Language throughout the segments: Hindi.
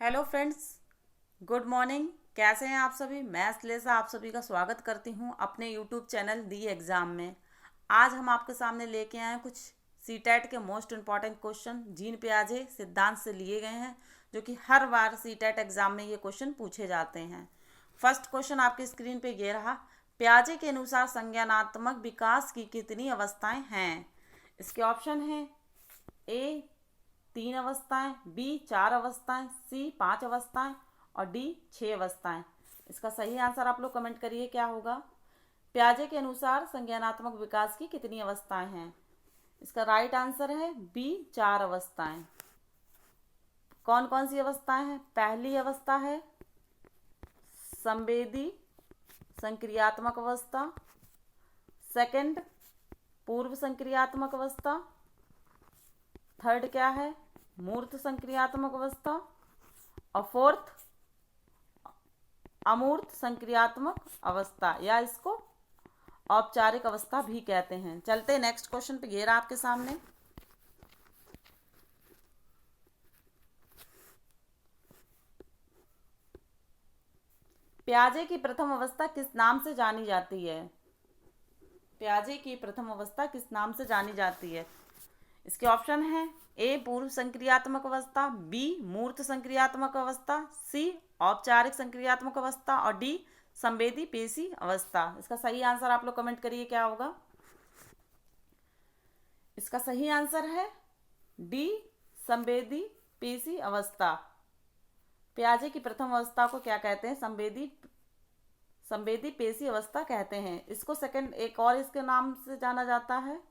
Hello friends, good morning. कैसे हैं आप सभी? मैं श्लेषा आप सभी का स्वागत करती हूं अपने यूट्यूब चैनल दी एग्ज़ाम में। आज हम आपके सामने लेके आए हैं कुछ सीटेट के मोस्ट इम्पॉर्टेंट क्वेश्चन जीन पियाजे सिद्धांत से लिए गए हैं, जो कि हर बार सीटेट एग्ज़ाम में ये क्वेश्चन पूछे जाते हैं। फर्स्ट क्वेश्चन आपकी स्क्रीन पे ये रहा। पियाजे के अनुसार संज्ञानात्मक विकास की कितनी अवस्थाएं हैं? इसके ऑप्शन हैं: ए 3 अवस्थाएं, बी 4 अवस्थाएं, सी 5 अवस्थाएं और डी 6 अवस्थाएं। इसका सही आंसर आप लोग कमेंट करिए क्या होगा। पियाजे के अनुसार संज्ञानात्मक विकास की कितनी अवस्थाएं हैं? इसका राइट आंसर है बी 4 अवस्थाएं। कौन कौन सी अवस्थाएं हैं? पहली अवस्था है संवेदी संक्रियात्मक अवस्था, सेकंड पूर्व संक्रियात्मक अवस्था, थर्ड क्या है? मूर्त संक्रियात्मक अवस्था और फोर्थ अमूर्त संक्रियात्मक अवस्था, या इसको औपचारिक अवस्था भी कहते हैं। चलते नेक्स्ट क्वेश्चन पे। ये रहा आपके सामने। पियाजे की प्रथम अवस्था किस नाम से जानी जाती है? पियाजे की प्रथम अवस्था किस नाम से जानी जाती है? इसके ऑप्शन हैं: ए पूर्व संक्रियात्मक अवस्था, बी मूर्त संक्रियात्मक अवस्था, सी औपचारिक संक्रियात्मक अवस्था और डी संवेदी पेशी अवस्था। इसका सही आंसर आप लोग कमेंट करिए क्या होगा। इसका सही आंसर है डी संवेदी पेशी अवस्था। पियाजे की प्रथम अवस्था को क्या कहते हैं? संवेदी पेशी अवस्था कहते हैं। इसको सेकंड एक और इसके नाम से जाना जाता है,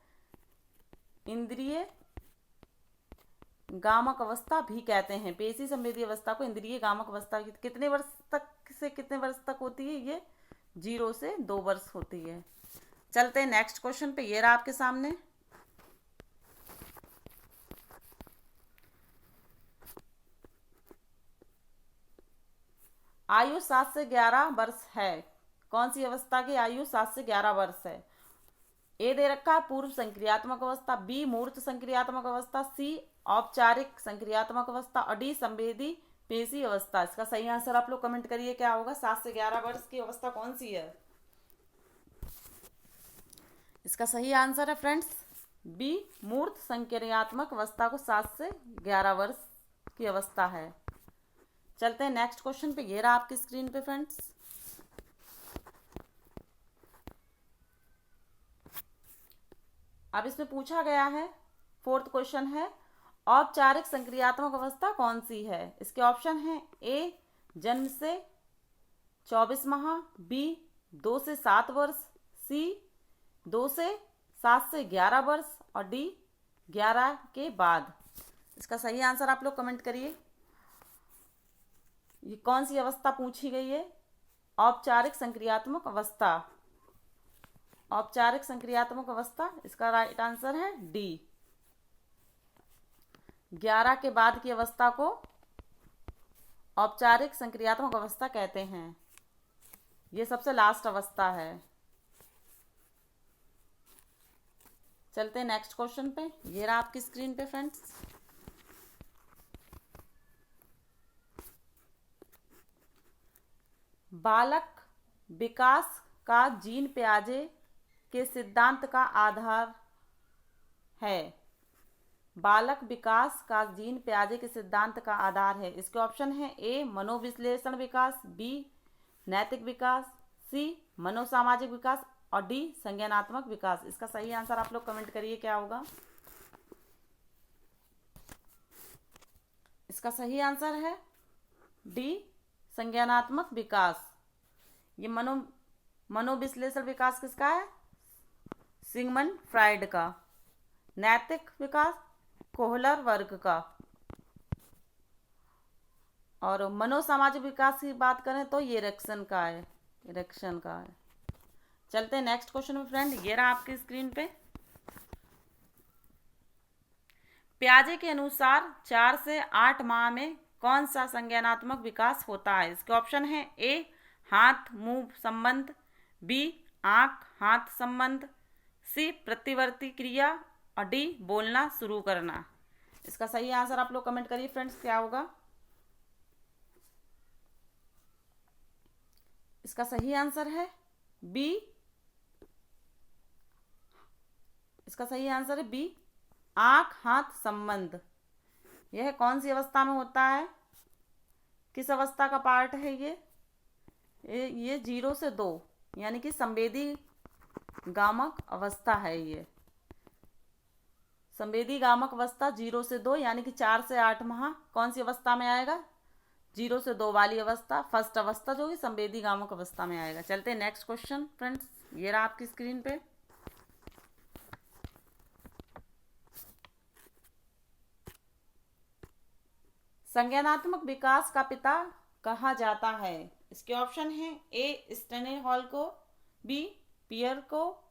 इंद्रिय गामक अवस्था भी कहते हैं। पेशी संवेदी अवस्था को इंद्रिय गामक अवस्था कितने वर्ष तक से कितने वर्ष तक होती है? ये 0 से 2 वर्ष होती है। चलते हैं नेक्स्ट क्वेश्चन पे। ये रहा आपके सामने। आयु 7 से 11 वर्ष है। कौन सी अवस्था की आयु 7 से 11 वर्ष है? ए दे रखा है पूर्व संक्रियात्मक अवस्था, बी मूर्त संक्रियात्मक अवस्था, सी औपचारिक संक्रियात्मक अवस्था और डी संवेदी पेशी अवस्था। इसका सही आंसर आप लोग कमेंट करिए क्या होगा। 7 से 11 वर्ष की अवस्था कौन सी है? इसका सही आंसर है फ्रेंड्स बी मूर्त संक्रियात्मक अवस्था को 7 से 11 वर्ष की अवस्था है। चलते हैं नेक्स्ट क्वेश्चन पे। ये रहा आपकी स्क्रीन पे फ्रेंड्स। अब इसमें पूछा गया है, फोर्थ क्वेश्चन है, औपचारिक संक्रियात्मक अवस्था कौन सी है? इसके ऑप्शन हैं: ए जन्म से 24 माह, बी 2 से 7 वर्ष, सी 2 से 7 से 11 वर्ष और डी 11 के बाद। इसका सही आंसर आप लोग कमेंट करिए। ये कौन सी अवस्था पूछी गई है? औपचारिक संक्रियात्मक अवस्था। औपचारिक संक्रियात्मक अवस्था, इसका राइट आंसर है डी। 11 के बाद की अवस्था को औपचारिक संक्रियात्मक अवस्था कहते हैं। ये सबसे लास्ट अवस्था है। चलते हैं नेक्स्ट क्वेश्चन पे। ये रहा आपकी स्क्रीन पे फ्रेंड्स। बालक विकास का जीन पियाजे के सिद्धांत का आधार है। बालक विकास का जीन पियाजे के सिद्धांत का आधार है। इसके ऑप्शन है: ए मनोविश्लेषण विकास, बी नैतिक विकास, सी मनोसामाजिक विकास और डी संज्ञानात्मक विकास। इसका सही आंसर आप लोग कमेंट करिए क्या होगा। इसका सही आंसर है डी संज्ञानात्मक विकास। ये मनोविश्लेषण विकास किसका है? सिगमंड फ्राइड का। नैतिक विकास कोहलर वर्ग का। और मनोसामाजिक विकास की बात करें तो ये इरेक्शन का है। चलते हैं नेक्स्ट क्वेश्चन में फ्रेंड। ये रहा आपकी स्क्रीन पे। पियाजे के अनुसार 4 से 8 माह में कौन सा संज्ञानात्मक विकास होता है? इसके ऑप्शन है: ए हाथ मुंह संबंध, बी आंख हाथ संबंध, सी प्रतिवर्ती क्रिया और डी बोलना शुरू करना। इसका सही आंसर आप लोग कमेंट करिए फ्रेंड्स क्या होगा। इसका सही आंसर है बी। इसका सही आंसर है बी, आंख हाथ संबंध। यह कौन सी अवस्था में होता है, किस अवस्था का पार्ट है ये 0 से 2 यानी कि संवेदी गामक अवस्था है। ये संवेदी गामक अवस्था 0 से 2 यानी कि 4 से 8 माह कौन सी अवस्था में आएगा, 0 से 2 वाली अवस्था, फर्स्ट अवस्था जो कि संवेदी गामक अवस्था में आएगा। चलते हैं नेक्स्ट क्वेश्चन फ्रेंड्स, ये रहा आपकी स्क्रीन पे। संज्ञानात्मक विकास का पिता कहा जाता है। इसके ऑप्शन हैं ए स्टेनर हॉल को, बी पियर को,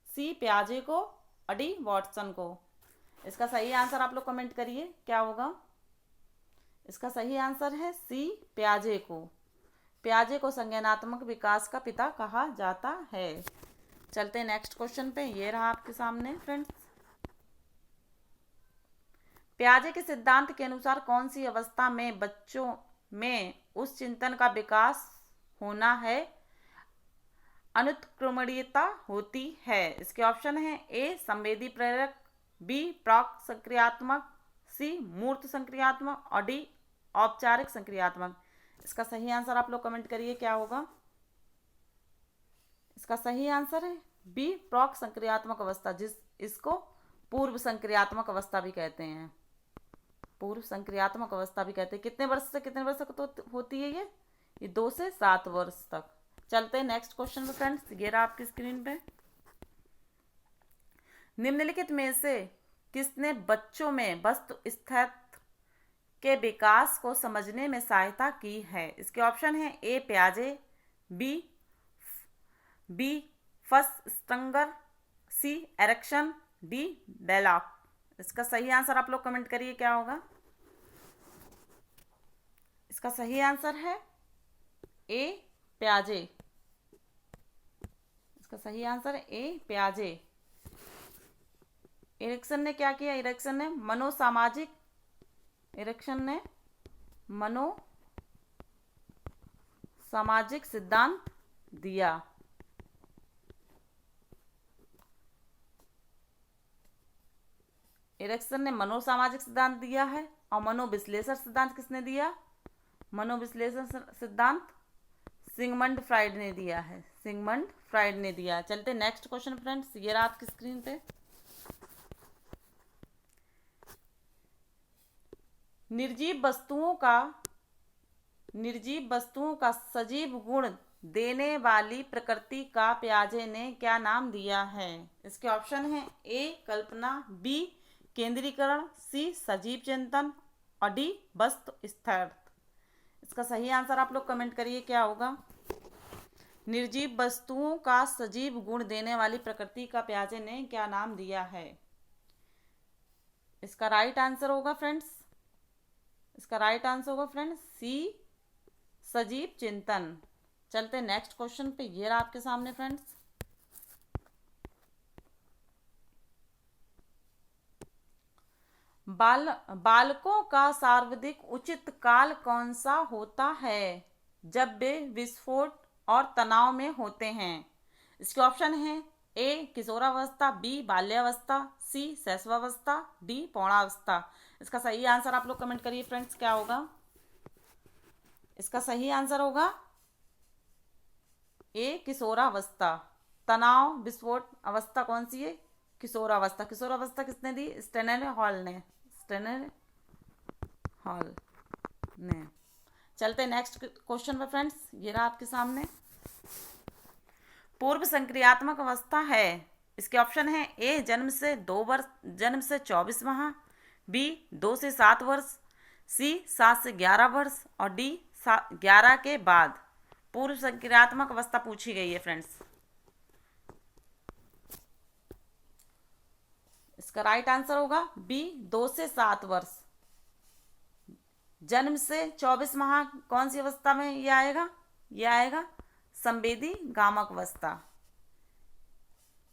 सी प्याजे को और डी वॉटसन को। इसका सही आंसर आप लोग कमेंट करिए क्या होगा। इसका सही आंसर है सी प्याजे को। प्याजे को संज्ञानात्मक विकास का पिता कहा जाता है। चलते हैं नेक्स्ट क्वेश्चन पे, ये रहा आपके सामने फ्रेंड्स। प्याजे के सिद्धांत के अनुसार कौन सी अवस्था में बच्चों में उस चिंतन का विकास होना है, अनुत्क्रमणीयता होती है। इसके ऑप्शन है ए संवेदी प्रेरक, बी प्राक संक्रियात्मक, सी मूर्त संक्रियात्मक और डी औपचारिक संक्रियात्मक। इसका सही आंसर आप लोग कमेंट करिए क्या होगा। इसका सही आंसर है बी प्राक संक्रियात्मक अवस्था, इसको पूर्व संक्रियात्मक अवस्था भी कहते हैं। पूर्व संक्रियात्मक अवस्था भी कहते हैं। कितने वर्ष से कितने वर्ष तक तो होती है ये 2 से 7 वर्ष तक। चलते हैं नेक्स्ट क्वेश्चन पे फ्रेंड्स, ये रहा आपकी स्क्रीन पे। निम्नलिखित में से किसने बच्चों में वस्तु स्थिति के विकास को समझने में सहायता की है। इसके ऑप्शन है ए प्याजे, बी फर्स्टंगर, सी एरिक्सन, डी बेलॉक। इसका सही आंसर आप लोग कमेंट करिए क्या होगा। इसका सही आंसर है ए प्याजे। इसका सही आंसर है ए प्याजे। एरिक्सन ने क्या किया, एरिक्सन ने मनोसामाजिक सिद्धांत दिया। एरिक्सन ने मनोसामाजिक सिद्धांत दिया है। और मनोविश्लेषण सिद्धांत किसने दिया, मनोविश्लेषण सिद्धांत सिगमंड फ्राइड ने दिया है। सिगमंड फ्राइड ने दिया। चलते नेक्स्ट क्वेश्चन फ्रेंड्स, ये रहा आपकी स्क्रीन पे। निर्जीव वस्तुओं का सजीव गुण देने वाली प्रकृति का प्याजे ने क्या नाम दिया है। इसके ऑप्शन है ए कल्पना, बी केंद्रीकरण, सी सजीव चिंतन और डी वस्तु स्थिरता। इसका सही आंसर आप लोग कमेंट करिए क्या होगा। निर्जीव वस्तुओं का सजीव गुण देने वाली प्रकृति का प्याजे ने क्या नाम दिया है। इसका राइट आंसर होगा फ्रेंड्स, सी सजीव चिंतन। चलते नेक्स्ट क्वेश्चन पे, ये रहा आपके सामने फ्रेंड्स। बालकों का सर्वाधिक उचित काल कौन सा होता है जब वे विस्फोट और तनाव में होते हैं। इसके ऑप्शन है ए किशोरावस्था, बी बाल्यावस्था, सी शैशवावस्था, डी पौणावस्था। इसका सही आंसर आप लोग कमेंट करिए फ्रेंड्स क्या होगा। इसका सही आंसर होगा ए किशोरावस्था। तनाव विस्फोट अवस्था कौन सी है, किशोरावस्था। किशोरावस्था किसने दी, स्टेनर हॉल ने। चलते नेक्स्ट क्वेश्चन पे फ्रेंड्स, ये रहा आपके सामने। पूर्व संक्रियात्मक अवस्था है। इसके ऑप्शन है ए जन्म से 2 वर्ष, जन्म से 24 माह, बी 2 से 7 वर्ष, सी 7 से 11 वर्ष और डी 11 के बाद। पूर्व संक्रियात्मक अवस्था पूछी गई है फ्रेंड्स। इसका राइट आंसर होगा बी 2 से 7 वर्ष। जन्म से 24 माह कौन सी अवस्था में ये आएगा संवेदी गामक अवस्था।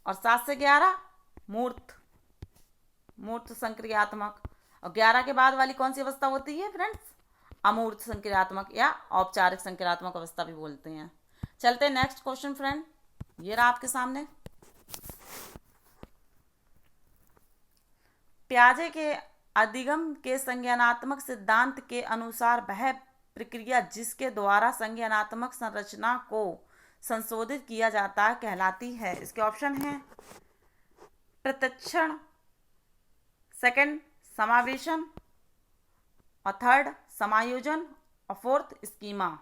और 7 से 11 मूर्त संक्रियात्मक। और 11 के बाद वाली कौन सी अवस्था होती है फ्रेंड्स, अमूर्त संक्रियात्मक या औपचारिक संक्रियात्मक अवस्था भी बोलते हैं। चलते नेक्स्ट क्वेश्चन फ्रेंड, ये रहा आपके सामने। पियाजे के अधिगम के संज्ञानात्मक सिद्धांत के अनुसार वह प्रक्रिया जिसके द्वारा संज्ञानात्मक संरचना को संशोधित किया जाता है कहलाती है। इसके ऑप्शन हैं प्रत्यक्षण, सेकंड समावेशन, और थर्ड समायोजन, और फोर्थ स्कीमा।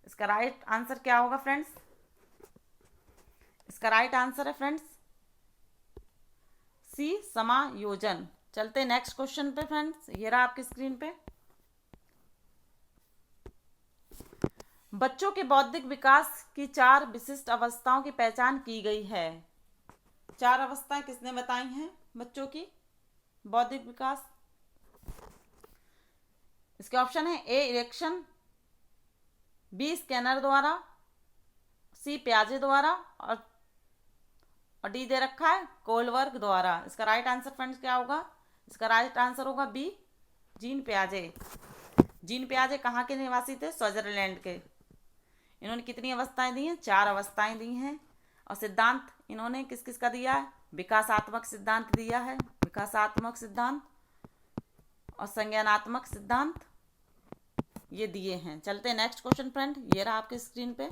इसका राइट आंसर क्या होगा फ्रेंड्स? इसका राइट आंसर है फ्रेंड्स सी, समायोजन। चलते नेक्स्ट क्वेश्चन पे फ्रेंड्स, ये रहा आपकी स्क्रीन पे। बच्चों के बौद्धिक विकास की 4 विशिष्ट अवस्थाओं की पहचान की गई है। 4 अवस्थाएं किसने बताई हैं बच्चों की बौद्धिक विकास? इसके ऑप्शन है ए इरेक्शन, बी स्कैनर द्वारा, सी पियाजे द्वारा, और डी दे रखा है कोलबर्ग द्वारा। इसका राइट आंसर फ्रेंड्स क्या होगा? इसका राइट आंसर होगा बी, जीन पियाजे। जीन पियाजे कहाँ के निवासी थे? स्विट्जरलैंड के। इन्होंने कितनी अवस्थाएं दी हैं? 4 अवस्थाएं दी हैं। और सिद्धांत इन्होंने किस किस का दिया है? विकासात्मक सिद्धांत दिया है, विकासात्मक सिद्धांत और संज्ञानात्मक सिद्धांत ये दिए हैं। चलते नेक्स्ट क्वेश्चन फ्रेंड, ये रहा आपके स्क्रीन पे।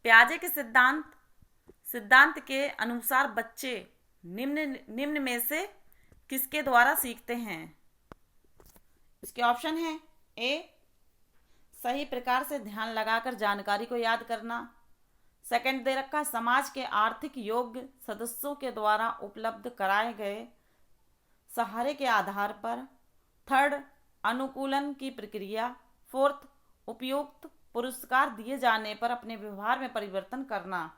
पियाजे के सिद्धांत के अनुसार बच्चे निम्न में से किसके द्वारा सीखते हैं? इसके ऑप्शन है ए सही प्रकार से ध्यान लगाकर जानकारी को याद करना, सेकंड दे रखा समाज के आर्थिक योग्य सदस्यों के द्वारा उपलब्ध कराए गए सहारे के आधार पर, थर्ड अनुकूलन की प्रक्रिया, फोर्थ उपयुक्त पुरस्कार दिए जाने पर अपने व्यवहार में परिवर्तन करना।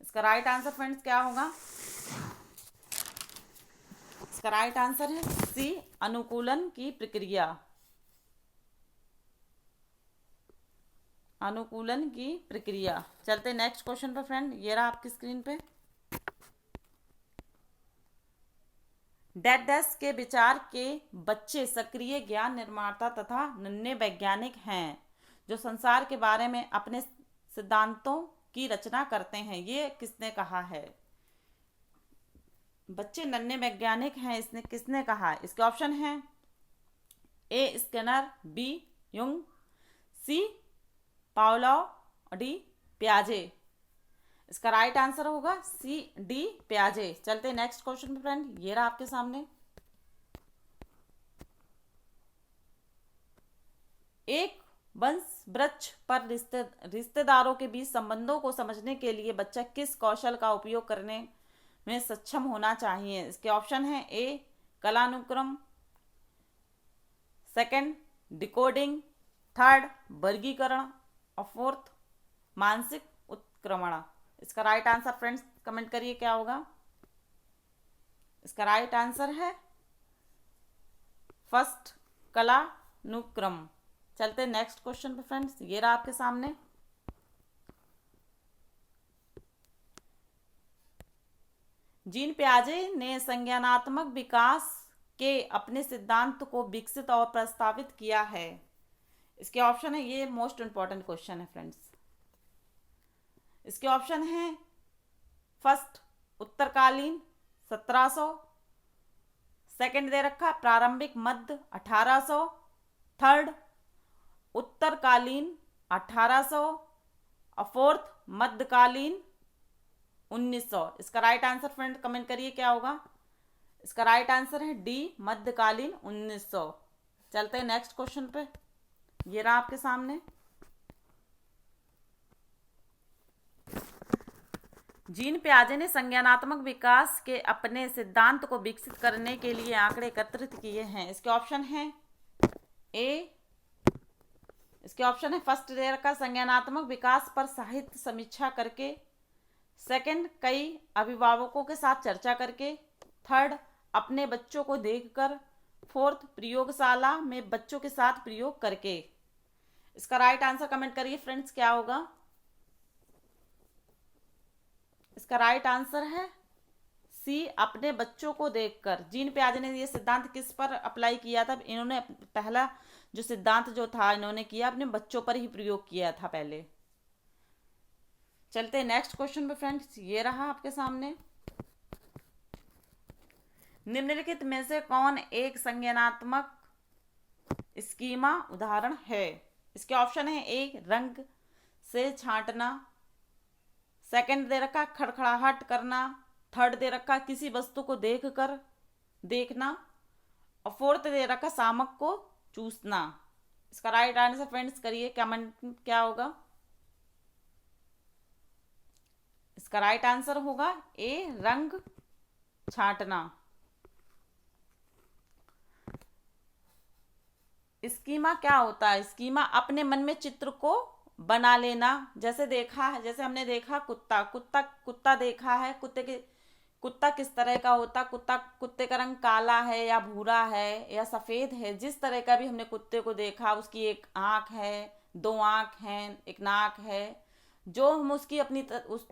इसका राइट आंसर फ्रेंड्स क्या होगा? इसका राइट आंसर है सी, अनुकूलन की प्रक्रिया। अनुकूलन की प्रक्रिया। चलते नेक्स्ट क्वेश्चन पर फ्रेंड, ये रहा आपकी स्क्रीन पे। डैश के विचार के बच्चे सक्रिय ज्ञान निर्माता तथा नन्हे वैज्ञानिक हैं जो संसार के बारे में अपने सिद्धांतों की रचना करते हैं। ये किसने कहा है? बच्चे नन्हे वैज्ञानिक हैं, इसने किसने कहा? इसके ऑप्शन हैं ए स्किनर, बी युंग, सी पावलोव, डी पियाजे। इसका राइट आंसर होगा सी, डी पियाजे। चलते नेक्स्ट क्वेश्चन पे फ्रेंड, ये रहा आपके सामने। एक वंश वृक्ष पर रिश्तेदारों के बीच संबंधों को समझने के लिए बच्चा किस कौशल का उपयोग करने में सक्षम होना चाहिए? इसके ऑप्शन है ए कालानुक्रम, सेकंड डिकोडिंग, थर्ड वर्गीकरण, और फोर्थ मानसिक उत्क्रमण। इसका राइट आंसर फ्रेंड्स कमेंट करिए क्या होगा? इसका राइट आंसर है फर्स्ट कालानुक्रम। चलते नेक्स्ट क्वेश्चन पे फ्रेंड्स, ये रहा आपके सामने। जीन पियाजे ने संज्ञानात्मक विकास के अपने सिद्धांत को विकसित और प्रस्तावित किया है। इसके ऑप्शन है, ये मोस्ट इंपॉर्टेंट क्वेश्चन है फ्रेंड्स। इसके ऑप्शन है फर्स्ट उत्तरकालीन 1700, सेकंड दे रखा प्रारंभिक मध्य 1800, थर्ड उत्तरकालीन 1800, और फोर्थ मध्यकालीन 1900। इसका राइट आंसर फ्रेंड कमेंट करिए क्या होगा? इसका राइट आंसर है डी, मध्यकालीन 1900। चलते हैं नेक्स्ट क्वेश्चन पे, ये रहा आपके सामने। जीन पियाजे ने संज्ञानात्मक विकास के अपने सिद्धांत को विकसित करने के लिए आंकड़े एकत्रित किए हैं। इसके ऑप्शन हैं ए, इसके ऑप्शन है फर्स्ट दे रखा संज्ञानात्मक विकास पर साहित्य समीक्षा करके, सेकंड कई अभिभावकों के साथ चर्चा करके, थर्ड अपने बच्चों को देखकर, फोर्थ प्रयोगशाला में बच्चों के साथ प्रयोग करके। इसका राइट आंसर कमेंट करिए फ्रेंड्स क्या होगा? इसका राइट आंसर है सी अपने बच्चों को देखकर। जीन पियाजे ने ये सिद्धांत किस पर अप्लाई किया था? इन्होंने पहला जो सिद्धांत जो था इन्होंने किया अपने बच्चों पर ही प्रयोग किया था पहले। चलते नेक्स्ट क्वेश्चन पे फ्रेंड्स, ये रहा आपके सामने। निम्नलिखित में से कौन एक संज्ञानात्मक स्कीमा उदाहरण है? इसके ऑप्शन है: एक, रंग से छांटना, सेकंड दे रखा खड़खड़ाहट करना, थर्ड दे रखा किसी वस्तु को देखकर देखना, और फोर्थ दे रखा शामक को चूसना। इसका राइट आंसर फ्रेंड्स करिए कमेंट क्या होगा। इसका राइट आंसर होगा ए, रंग छांटना। स्कीमा क्या होता है? स्कीमा अपने मन में चित्र को बना लेना। जैसे देखा है, जैसे हमने देखा कुत्ता देखा है, कुत्ता किस तरह का होता, कुत्ते का रंग काला है या भूरा है या सफेद है। जिस तरह का भी हमने कुत्ते को देखा, उसकी एक आंख है, दो आंख हैं, एक नाक है, जो हम उसकी उस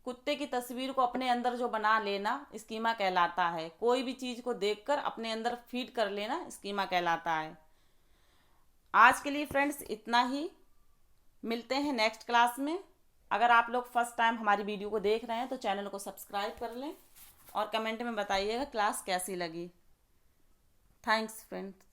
कुत्ते की तस्वीर को अपने अंदर जो बना लेना स्कीमा कहलाता है। कोई भी चीज को देखकर अपने अंदर फीड कर लेना स्कीमा कहलाता है। आज के लिए फ्रेंड्स इतना ही, मिलते हैं नेक्स्ट क्लास में। अगर आप लोग फर्स्ट टाइम हमारी वीडियो को देख रहे हैं तो चैनल को सब्सक्राइब कर लें और कमेंट में बताइएगा क्लास कैसी लगी। Thanks friends.